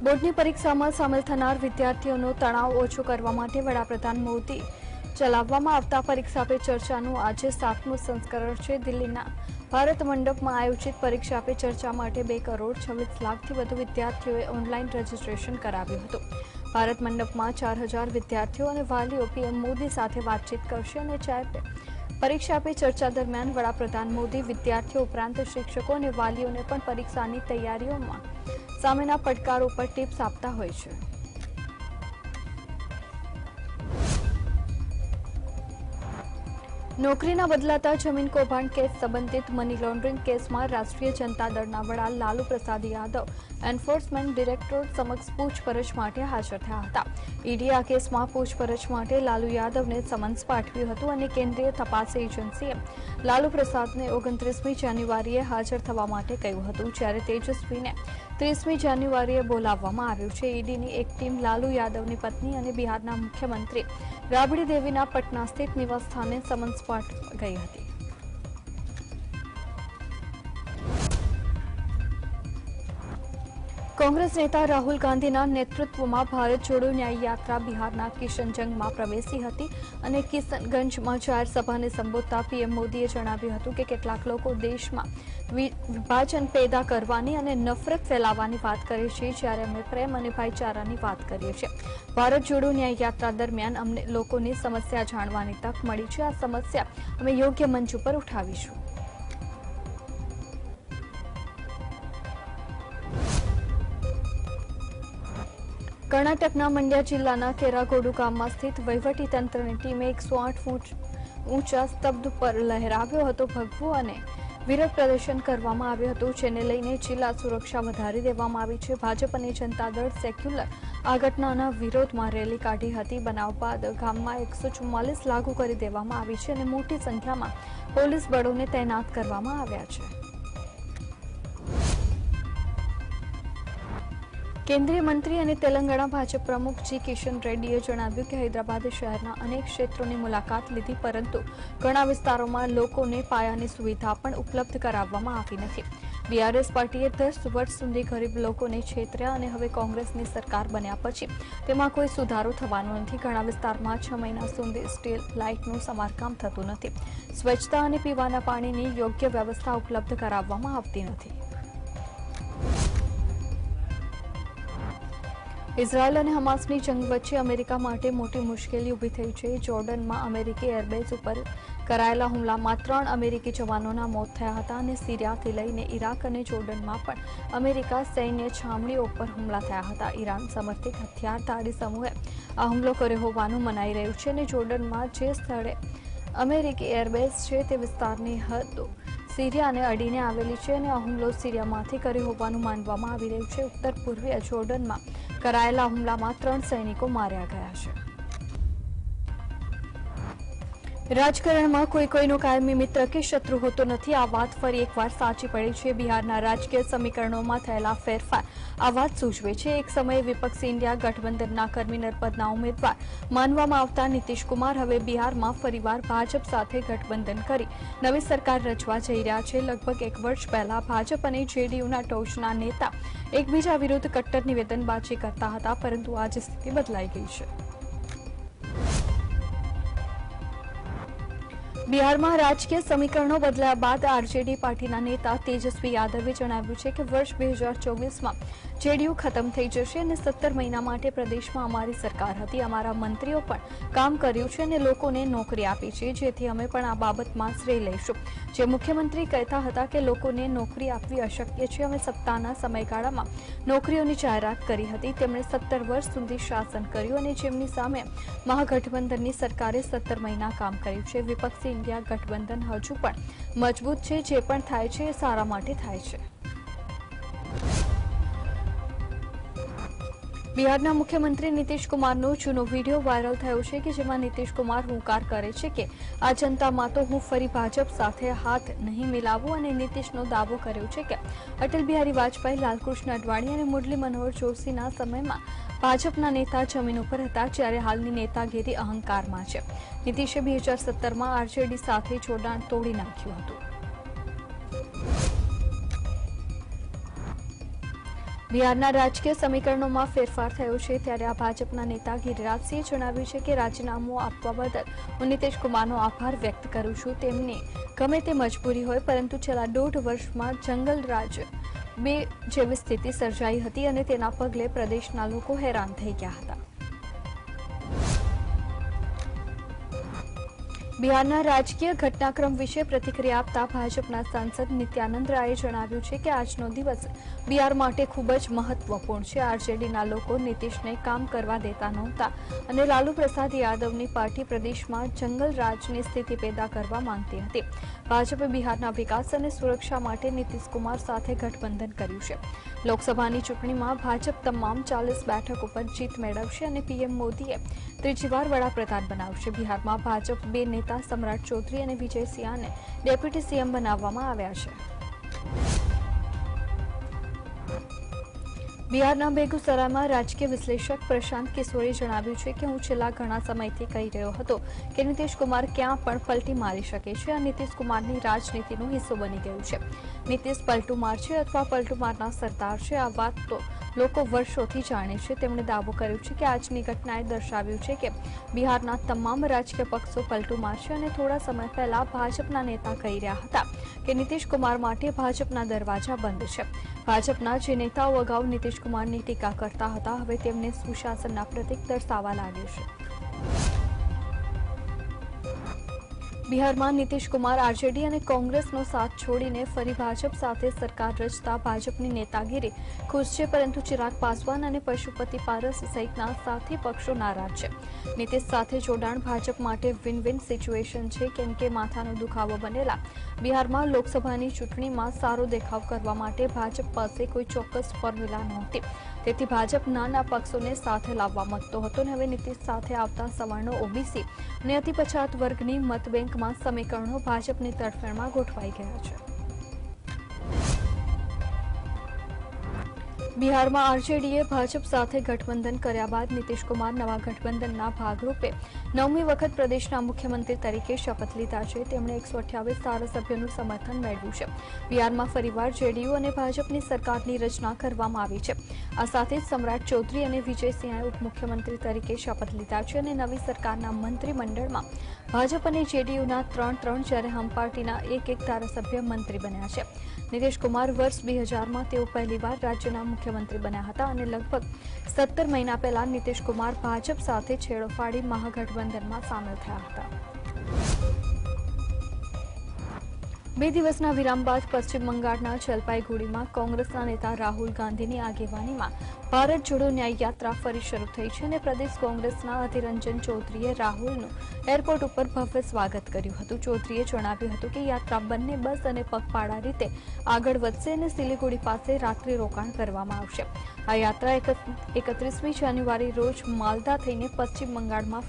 બોર્ડની પરીક્ષામાં સામેલ થનાર વિદ્યાર્થીઓનો તણાવ ઓછો કરવા માટે વડાપ્રધાન મોદી ચલાવવામાં આવતા પરીક્ષા પે ચર્ચાનું આજે 7મું સંસ્કરણ છે। દિલ્હીના ભારત મંડપમાં આયોજિત પરીક્ષા પે ચર્ચા માટે 2 કરોડ 26 લાખથી વધુ વિદ્યાર્થીઓએ ઓનલાઈન રજીસ્ટ્રેશન કરાવ્યું હતું। ભારત મંડપમાં 4000 વિદ્યાર્થીઓ અને વાલીઓ પીએમ મોદી સાથે વાતચીત કરશે અને પરીક્ષા પે ચર્ચા દરમિયાન વડાપ્રધાન મોદી વિદ્યાર્થીઓ ઉપરાંત શિક્ષકો અને વાલીઓને પણ પરીક્ષાની તૈયારીઓમાં સામેના પડકારો પર ટિપ્સ આપતા હોય છે। નોકરીના બદલાતા જમીન કૌભાંડ કેસ સંબંધિત મની લોન્ડરિંગ કેસમાં રાષ્ટ્રીય જનતા દળના વડા લાલુ પ્રસાદ યાદવ એન્ફોર્સમેન્ટ ડિરેક્ટોરેટ સમક્ષ પૂછપરછ માટે હાજર થયા હતા। ઈડી આ કેસમાં પૂછપરછ માટે લાલુ યાદવને સમન્સ પાઠવ્યું હતું અને કેન્દ્રીય તપાસ એજન્સીએ લાલુ પ્રસાદને 29મી જાન્યુઆરીએ હાજર થવા માટે કહ્યું હતું, જ્યારે તેજસ્વીને 30મી જાન્યુઆરીએ બોલાવવામાં આવ્યું છે। ઈડીની એક ટીમ લાલુ યાદવની પત્ની અને બિહારના મુખ્યમંત્રી રાબડી દેવીના પટના સ્થિત નિવાસસ્થાને સમન્સ પાઠવા ગઈ હતી। कांग्रेस नेता राहुल गांधीના નેતૃત્વમાં ભારત જોડો ન્યાય યાત્રા બિહારના કિશનગંજમાં પ્રવેશી હતી અને કિશનગંજમાં જાહેર સભાને સંબોધતા પીએમ મોદીએ જણાવ્યું હતું કે કેટલાક લોકો દેશમાં વિભાજન પેદા કરવાની અને નફરત ફેલાવવાની વાત કરે છે, જ્યારે અમે પ્રેમ અને ભાઈચારાની વાત કરીએ છીએ। ભારત જોડો ન્યાય યાત્રા દરમિયાન અમને લોકોની સમસ્યા જાણવાની તક મળી છે। આ સમસ્યા અમે યોગ્ય મંચ ઉપર ઉઠાવીશું। કર્ણાટકના મંડ્યા જિલ્લાના કેરાગોડુ ગામમાં સ્થિત વહીવટીતંત્રની ટીમે 108 ફૂટ ઊંચા સ્તબ્ધ પર લહેરાવ્યો હતો ભગવો અને વિરોધ પ્રદર્શન કરવામાં આવ્યું હતું, જેને લઈને જિલ્લા સુરક્ષા વધારી દેવામાં આવી છે। ભાજપ અને જનતા દળ સેક્યુલર આ ઘટનાના વિરોધમાં રેલી કાઢી હતી। બનાવ બાદ ગામમાં 144 લાગુ કરી દેવામાં આવી છે અને મોટી સંખ્યામાં પોલીસ બળોને તૈનાત કરવામાં આવ્યા છે। કેન્દ્રીય મંત્રી અને તેલંગાણા ભાજપ પ્રમુખ જી કિશન રેડ્ડીએ જણાવ્યું કે હૈદરાબાદ શહેરના અનેક ક્ષેત્રોની મુલાકાત લીધી, પરંતુ ઘણા વિસ્તારોમાં લોકોને પાયાની સુવિધા પણ ઉપલબ્ધ કરાવવામાં આવી નથી। બીઆરએસ પાર્ટીએ 10 વર્ષ સુધી ગરીબ લોકોને છેતર્યા અને હવે કોંગ્રેસની સરકાર બન્યા પછી તેમાં કોઈ સુધારો થવાનો નથી। ઘણા વિસ્તારમાં 6 મહિના સુધી સ્ટ્રીટ લાઇટનું સમારકામ થતું નથી। સ્વચ્છતા અને પીવાના પાણીની યોગ્ય વ્યવસ્થા ઉપલબ્ધ કરાવવામાં આવતી નથી। ઇઝરાયલ અને હમાસની જંગ વચ્ચે અમેરિકા માટે મોટી મુશ્કેલી ઊભી થઈ છે। જોર્ડનમાં અમેરિકી એરબેઝ ઉપર કરાયેલા હુમલામાં 3 અમેરિકી જવાનોના મોત થયા હતા અને સિરિયાથી લઈને ઇરાક અને જોર્ડનમાં પણ અમેરિકા સૈન્ય છાવણીઓ પર હુમલા થયા હતા। ઈરાન સમર્થિત હથિયારધારી સમૂહે આ હુમલો કર્યો હોવાનું મનાઈ રહ્યું છે અને જોર્ડનમાં જે સ્થળે અમેરિકી એરબેઝ છે તે વિસ્તારની હદો સિરિયાને અડીને આવેલી છે અને આ હુમલો સિરિયામાંથી કર્યો હોવાનું માનવામાં આવી રહ્યું છે। ઉત્તર પૂર્વીય જોર્ડનમાં કરાયેલા હુમલામાં 3 સૈનિકો માર્યા ગયા છે। રાજકારણમાં કોઈ કોઈનો કાયમી મિત્ર કે શત્રુ હોતો નથી, આ વાત ફરી એકવાર સાચી પડી છે। બિહારના રાજકીય સમીકરણોમાં થયેલા ફેરફાર આ વાત સૂચવે છે। એક સમયે વિપક્ષી ઇન્ડિયા ગઠબંધનના કન્વીનર પદના ઉમેદવાર માનવામાં આવતા નીતિશ કુમાર હવે બિહારમાં ફરીવાર ભાજપ સાથે ગઠબંધન કરી નવી સરકાર રચવા જઈ રહ્યા છે। લગભગ 1 વર્ષ પહેલા ભાજપ અને જેડીયુના ટોચના નેતા એકબીજા વિરુદ્ધ કટ્ટર નિવેદનબાજી કરતા હતા, પરંતુ આજે સ્થિતિ બદલાઈ ગઈ છે। બિહારમાં રાજકીય સમીકરણો બદલાયા બાદ આરજેડી પાર્ટીના નેતા તેજસ્વી યાદવે જણાવ્યું છે કે વર્ષ 2024માં જેડીયુ ખતમ થઈ જશે અને 17 મહિના માટે પ્રદેશમાં અમારી સરકાર હતી। અમારા મંત્રીઓ પણ કામ કર્યું છે અને લોકોને નોકરી આપી છે, જેથી અમે પણ આ બાબતમાં શ્રેય લઈશું। જે મુખ્યમંત્રી કહેતા હતા કે લોકોને નોકરી આપવી અશક્ય છે, અમે સત્તાના સમયગાળામાં નોકરીઓની જાહેરાત કરી હતી। તેમણે 17 વર્ષ સુધી શાસન કર્યું અને જેમની સામે મહાગઠબંધનની સરકારે 17 મહિના કામ કર્યું છે। વિપક્ષી ઇન્ડિયા ગઠબંધન હજુ પણ મજબૂત છે, જે પણ થાય છે એ સારા માટે થાય છે। બિહારના મુખ્યમંત્રી નીતિશ કુમારનો જૂનો વિડીયો વાયરલ થયો છે કે જેમાં નીતિશ કુમાર હુંકાર કરે છે કે આ જનતામાં તો હું ફરી ભાજપ સાથે હાથ નહીં મિલાવું અને નીતિશનો દાવો કર્યો છે કે અટલ બિહારી વાજપેયી, લાલકૃષ્ણ અડવાણી અને મુરલી મનોહર જોશીના સમયમાં ભાજપના નેતા જમીન ઉપર હતા, જ્યારે હાલની નેતાગીરી અહંકારમાં છે। નીતિશે 2017માં આરજેડી સાથે જોડાણ તોડી નાખ્યું હતું। બિહારના રાજકીય સમીકરણોમાં ફેરફાર થયો છે ત્યારે આ ભાજપના નેતા ગિરિરાજસિંહે જણાવ્યું છે કે રાજીનામું આપવા બદલ હું નીતિશ કુમારનો આભાર વ્યક્ત કરું છું. તેમની ગમે તે મજબૂરી હોય, પરંતુ છેલ્લા 1.5 વર્ષમાં જંગલરાજ 2 જેવી સ્થિતિ સર્જાઈ હતી અને તેના પગલે પ્રદેશના લોકો હેરાન થઈ ગયા હતા. બિહારના રાજકીય ઘટનાક્રમ વિશે પ્રતિક્રિયા આપતા ભાજપના સાંસદ નિત્યાનંદ રાયે જણાવ્યું છે કે આજનો દિવસ બિહાર માટે ખૂબ જ મહત્વપૂર્ણ છે. આરજેડીના લોકો નીતિશને કામ કરવા દેતા નહોતા અને લાલુ પ્રસાદ યાદવની પાર્ટી પ્રદેશમાં જંગલરાજની સ્થિતિ પેદા કરવા માંગતી હતી. ભાજપે બિહારના વિકાસ અને સુરક્ષા માટે નીતિશ કુમાર સાથે ગઠબંધન કર્યું છે. લોકસભાની ચૂંટણીમાં ભાજપ તમામ 40 બેઠક ઉપર જીત મેળવશે અને પીએમ મોદીએ ત્રીજી વાર વડાપ્રધાન બનાવશે. બિહારમાં ભાજપ 2 નેતા સમ્રાટ ચૌધરી અને વિજય સિંહાને ડેપ્યુટી સીએમ બનાવવામાં આવ્યા છે. બિહારના બેગુસરાયમાં રાજકીય વિશ્લેષક પ્રશાંત કિશોરે જણાવ્યું છે કે હું છેલ્લા ઘણા સમયથી કહી રહ્યો હતો કે નીતિશ કુમાર ક્યાં પણ પલટી મારી શકે છે. આ નીતિશ કુમારની રાજનીતિનો હિસ્સો બની ગયું છે. નીતિશ પલટુ મારશે અથવા પલટુ મારના સરદાર છે. આ વાત તો લોકો વર્ષોથી જાણે છે. તેમણે દાવો કર્યો છે કે આજની ઘટનાએ દર્શાવ્યું છે કે બિહારના તમામ રાજકીય પક્ષો પલટુ મારશે અને થોડા સમય પહેલા ભાજપના નેતા કહી રહ્યા હતા કે નીતિશ કુમાર માટે ભાજપના દરવાજા બંધ છે. ભાજપના જે નેતાઓ અગાઉ નીતિશ કુમારની ટીકા કરતા હતા, હવે તેમને સુશાસનના પ્રતીક દર્શાવવા લાગે છે. બિહારમાં નીતિશ કુમાર આરજેડી અને કોંગ્રેસનો સાથ છોડીને ફરી ભાજપ સાથે સરકાર રચતા ભાજપની નેતાગીરી ખુશ છે, પરંતુ ચિરાગ પાસવાન અને પશુપતિ પારસ સહિતના સાથી પક્ષો નારાજ છે. નીતિશ સાથે જોડાણ ભાજપ માટે વિન વિન સિચ્યુએશન છે, કેમ કે માથાનો દુખાવો બનેલા બિહારમાં લોકસભાની ચૂંટણીમાં સારો દેખાવ કરવા માટે ભાજપ પાસે કોઈ ચોક્કસ ફોર્મ્યુલા નહોતી. તેથી ભાજપ નાના પક્ષોને સાથે લાવવા માંગતો હતો અને હવે નીતિશ સાથે આવતા સવર્ણો, ઓબીસી અને અતિ પછાત વર્ગની મતબેંકમાં સમીકરણો ભાજપની તરફેણમાં ગોઠવાઈ ગયા છે. બિહારમાં આરજેડીએ ભાજપ સાથે ગઠબંધન કર્યા બાદ નીતિશ કુમાર નવા ગઠબંધનના ભાગરૂપે 9મી વખત પ્રદેશના મુખ્યમંત્રી તરીકે શપથ લીધા છે. તેમણે 128 ધારાસભ્યોનું સમર્થન મેળવ્યું છે. બિહારમાં ફરીવાર જેડીયુ અને ભાજપની સરકારની રચના કરવામાં આવી છે. આ સાથે જ સમ્રાટ ચૌધરી અને વિજય સિંહાએ ઉપમુખ્યમંત્રી તરીકે શપથ લીધા છે અને નવી સરકારના મંત્રીમંડળમાં ભાજપ અને જેડીયુના 3-3 જ્યારે હમ પાર્ટીના 1-1 ધારાસભ્ય મંત્રી બન્યા છે. નીતિશ કુમાર વર્ષ 2000માં તેઓ પહેલીવાર રાજ્યના મુખ્યમંત્રી બન્યા હતા અને લગભગ 17 મહિના પહેલા નીતિશ કુમાર ભાજપ સાથે છેડો ફાડી મહાગઠબંધનમાં સામેલ થયા હતા. 2 દિવસના વિરામ બાદ પશ્ચિમ બંગાળના જલપાઈગુડીમાં કોંગ્રેસના નેતા રાહુલ ગાંધીની આગેવાનીમાં ભારત જોડો ન્યાય યાત્રા ફરી શરૂ થઈ છે અને પ્રદેશ કોંગ્રેસના અધીર રંજન ચૌધરીએ રાહુલનું એરપોર્ટ ઉપર ભવ્ય સ્વાગત કર્યું હતું. ચૌધરીએ જણાવ્યું હતું કે યાત્રા બંને બસ અને પગપાળા રીતે આગળ વધશે અને સિલીગુડી પાસે રાત્રિ રોકાણ કરવામાં આવશે. આ યાત્રા 31મી જાન્યુઆરી રોજ માલદા થઈને પશ્ચિમ બંગાળમાં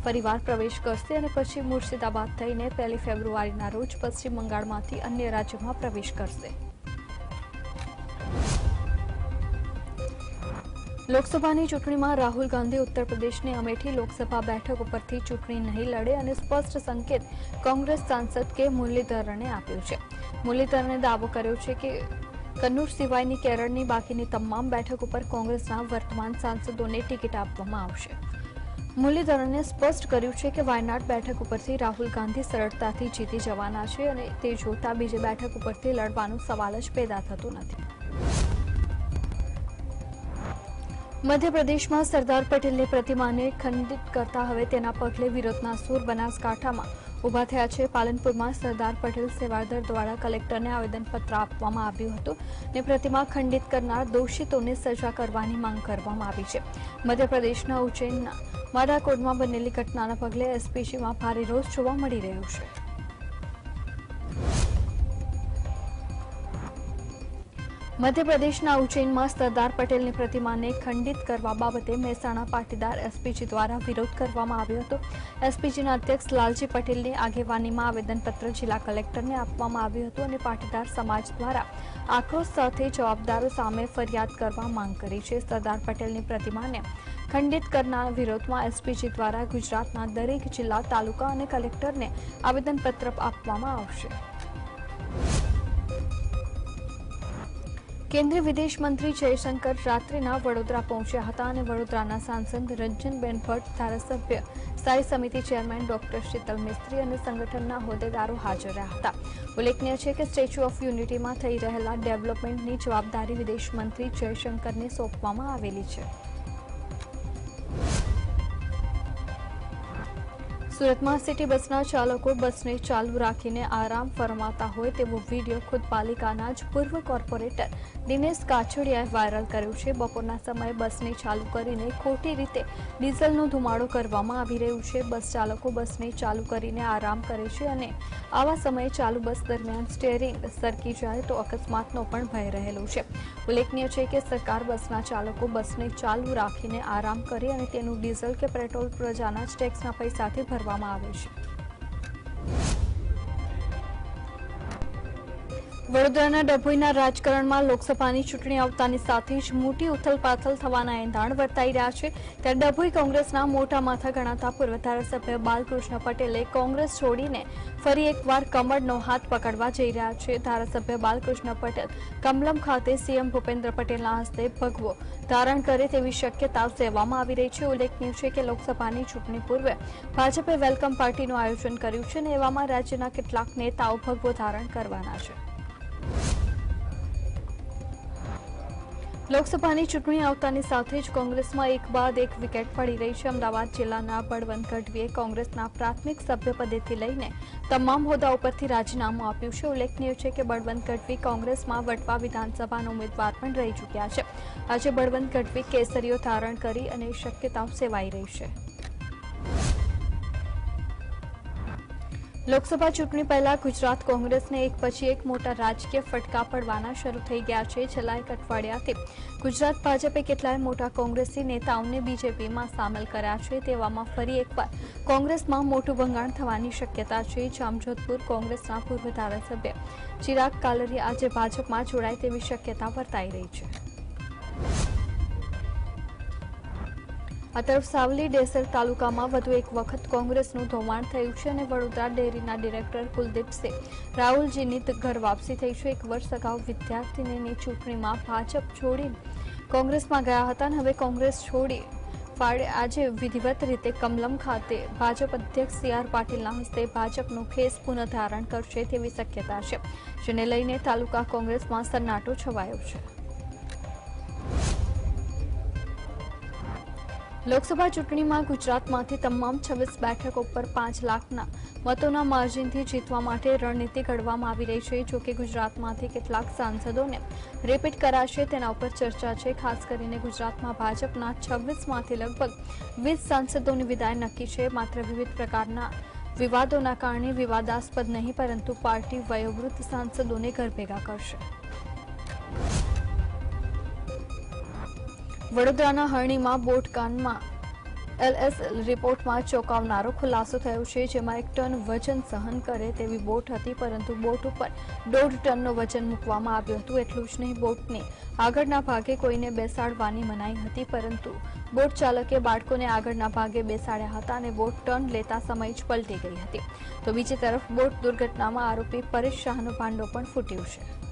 ફરીવાર પ્રવેશ કરશે અને પછી મુર્શિદાબાદ થઈને 1 ફેબ્રુઆરીના રોજ પશ્ચિમ બંગાળમાંથી અન્ય રાજ્યોમાં પ્રવેશ કરશે. લોકસભાની ચૂંટણીમાં રાહુલ ગાંધી ઉત્તર પ્રદેશની અમેઠી લોકસભા બેઠક ઉપરથી ચૂંટણી નહીં લડે અને સ્પષ્ટ સંકેત કોંગ્રેસ સાંસદ કે મુરલીધરને આપ્યો છે. મુરલીધરને દાવો કર્યો છે કે કન્નૂર સિવાયની કેરળની બાકીની તમામ બેઠક ઉપર કોંગ્રેસના વર્તમાન સાંસદોને ટિકિટ આપવામાં આવશે. મુરલીધરને સ્પષ્ટ કર્યું છે કે વાયનાડ બેઠક ઉપરથી રાહુલ ગાંધી સરળતાથી જીતી જવાના છે અને તે જોતા બીજી બેઠક ઉપરથી લડવાનો સવાલ જ પેદા થતો નથી. મધ્યપ્રદેશમાં સરદાર પટેલની પ્રતિમાને ખંડિત કરતા હવે તેના પગલે વિરોધના સૂર બનાસકાંઠામાં ઉભા થયા છે. પાલનપુરમાં સરદાર પટેલ સેવાદળ દ્વારા કલેક્ટરને આવેદનપત્ર આપવામાં આવ્યું હતું અને પ્રતિમા ખંડિત કરનાર દોષિતોને સજા કરવાની માંગ કરવામાં આવી છે. મધ્યપ્રદેશના ઉજ્જૈનના માડાકોટમાં બનેલી ઘટનાના પગલે એસપીજીમાં ભારે રોષ જોવા મળી રહ્યો છે. મધ્યપ્રદેશના ઉજ્જૈનમાં સરદાર પટેલની પ્રતિમાને ખંડિત કરવા બાબતે મહેસાણા પાટીદાર એસપીજી દ્વારા વિરોધ કરવામાં આવ્યો હતો. એસપીજીના અધ્યક્ષ લાલજી પટેલની આગેવાનીમાં આવેદનપત્ર જિલ્લા કલેક્ટરને આપવામાં આવ્યું હતું અને પાટીદાર સમાજ દ્વારા આક્રોશ સાથે જવાબદારો સામે ફરિયાદ કરવા માંગ કરી છે. સરદાર પટેલની પ્રતિમાને ખંડિત કરનાર વિરોધમાં એસપીજી દ્વારા ગુજરાતના દરેક જિલ્લા, તાલુકા અને કલેક્ટરને આવેદનપત્ર આપવામાં આવશે. કેન્દ્રીય વિદેશ મંત્રી જયશંકર રાત્રિના વડોદરા પહોંચ્યા હતા અને વડોદરાના સાંસદ રંજનબેન ભટ્ટ, ધારાસભ્ય સ્થાયી સમિતિ ચેરમેન ડોક્ટર શીતલ મિસ્ત્રી અને સંગઠનના હોદ્દેદારો હાજર રહ્યા હતા. ઉલ્લેખનીય છે કે સ્ટેચ્યુ ઓફ યુનિટીમાં થઈ રહેલા ડેવલપમેન્ટની જવાબદારી વિદેશ મંત્રી જયશંકરને સોંપવામાં આવેલી છે. સુરતમાં સિટી બસના ચાલકો બસને ચાલુ રાખીને આરામ ફરમાતા હોય તેવો વિડીયો ખુદ પાલિકાના જ પૂર્વ કોર્પોરેટર દિનેશ કાછડિયાએ વાયરલ કર્યો છે. બપોરના સમયે બસને ચાલુ કરીને ખોટી રીતે ડીઝલનો ધુમાડો કરવામાં આવી રહ્યું છે. બસ ચાલકો બસને ચાલુ કરીને આરામ કરે છે અને આવા સમયે ચાલુ બસ દરમિયાન સ્ટીયરિંગ સરકી જાય તો અકસ્માતનો પણ ભય રહેલો છે. ઉલ્લેખનીય છે કે સરકાર બસના ચાલકો બસને ચાલુ રાખીને આરામ કરે અને તેનું ડીઝલ કે પેટ્રોલ પ્રજાના જ ટેક્સના પૈસાથી ભરવામાં આવે છે. વડોદરાના ડભોઈના રાજકારણમાં લોકસભાની ચૂંટણી આવતાની સાથે જ મોટી ઉથલપાથલ થવાના એંધાણ વર્તાઈ રહ્યા છે. ત્યારે ડભોઈ કોંગ્રેસના મોટા માથા ગણાતા પૂર્વ ધારાસભ્ય બાલકૃષ્ણ પટેલે કોંગ્રેસ છોડીને ફરી એકવાર કમળનો હાથ પકડવા જઈ રહ્યા છે. ધારાસભ્ય બાલકૃષ્ણ પટેલ કમલમ ખાતે સીએમ ભૂપેન્દ્ર પટેલના હસ્તે ભગવો ધારણ કરે તેવી શક્યતા સેવવામાં આવી રહી છે. ઉલ્લેખનીય છે કે લોકસભાની ચૂંટણી પૂર્વે ભાજપે વેલકમ પાર્ટીનું આયોજન કર્યું છે અને એવામાં રાજ્યના કેટલાક નેતાઓ ભગવો ધારણ કરવાના છે. લોકસભાની ચૂંટણી આવતાની સાથે જ કોંગ્રેસમાં એક બાદ એક વિકેટ પડી રહી છે. અમદાવાદ જિલ્લાના બળવંત ગઢવીએ કોંગ્રેસના પ્રાથમિક સભ્ય પદેથી લઈને તમામ હોદ્દા ઉપરથી રાજીનામું આપ્યું છે. ઉલ્લેખનીય છે કે બળવંત ગઢવી કોંગ્રેસમાં વટવા વિધાનસભાના ઉમેદવાર પણ રહી ચૂક્યા છે. આજે બળવંત ગઢવી કેસરીઓ ધારણ કરી અને શક્યતાઓ સેવાઈ રહી છે. લોકસભા ચૂંટણી પહેલા ગુજરાત કોંગ્રેસને એક પછી એક મોટા રાજકીય ફટકા પડવાના શરૂ થઈ ગયા છે. છેલ્લા એક અઠવાડિયાથી ગુજરાત ભાજપે કેટલાય મોટા કોંગ્રેસી નેતાઓને બીજેપીમાં સામેલ કર્યા છે. તેવામાં ફરી એકવાર કોંગ્રેસમાં મોટું ભંગાણ થવાની શક્યતા છે. જામજોધપુર કોંગ્રેસના પૂર્વ ધારાસભ્ય ચિરાગ કાલરી આજે ભાજપમાં જોડાય તેવી શક્યતા વર્તાઈ રહી છે. આ તરફ સાવલી ડેસર તાલુકામાં વધુ એક વખત કોંગ્રેસનું ધોવાણ થયું છે અને વડોદરા ડેરીના ડિરેક્ટર કુલદીપસિંહ રાહુલજીની ઘર વાપસી થઈ છે. એક વર્ષ અગાઉ વિદ્યાર્થીનીની ચૂંટણીમાં ભાજપ છોડીને કોંગ્રેસમાં ગયા હતા અને હવે કોંગ્રેસ છોડી ફાળે આજે વિધિવત રીતે કમલમ ખાતે ભાજપ અધ્યક્ષ સી.આર. પાટીલના હસ્તે ભાજપનું ખેસ પુનઃધારણ કરશે તેવી શક્યતા છે, જેને લઈને તાલુકા કોંગ્રેસમાં સન્નાટો છવાયો છે. લોકસભા ચૂંટણીમાં ગુજરાતમાંથી તમામ 26 બેઠકો પર 5 લાખના મતોના માર્જિનથી જીતવા માટે રણનીતિ ઘડવામાં આવી રહી છે. જોકે ગુજરાતમાંથી કેટલાક સાંસદોને રિપીટ કરાશે તેના ઉપર ચર્ચા છે. ખાસ કરીને ગુજરાતમાં ભાજપના 26માંથી લગભગ 20 સાંસદોની વિદાય નક્કી છે. માત્ર વિવિધ પ્રકારના વિવાદોના કારણે વિવાદાસ્પદ નહીં પરંતુ પાર્ટી વયોવૃદ્ધ સાંસદોને ઘર ભેગા કરશે. વડોદરાના હરણીમાં બોટકાંડમાં એલએસ રિપોર્ટમાં ચોંકાવનારો ખુલાસો થયો છે. જેમાં 1 ટન વજન સહન કરે તેવી બોટ હતી, પરંતુ બોટ ઉપર 1.5 ટનનો વજન મૂકવામાં આવ્યું હતું. એટલું જ નહીં, બોટની આગળના ભાગે કોઈને બેસાડવાની મનાઈ હતી, પરંતુ બોટ ચાલકે બાળકોને આગળના ભાગે બેસાડ્યા હતા અને બોટ ટર્ન લેતા સમય જ પલટી ગઈ હતી. તો બીજી તરફ બોટ દુર્ઘટનામાં આરોપી પરેશ શાહનો ભાંડો પણ ફૂટ્યું છે.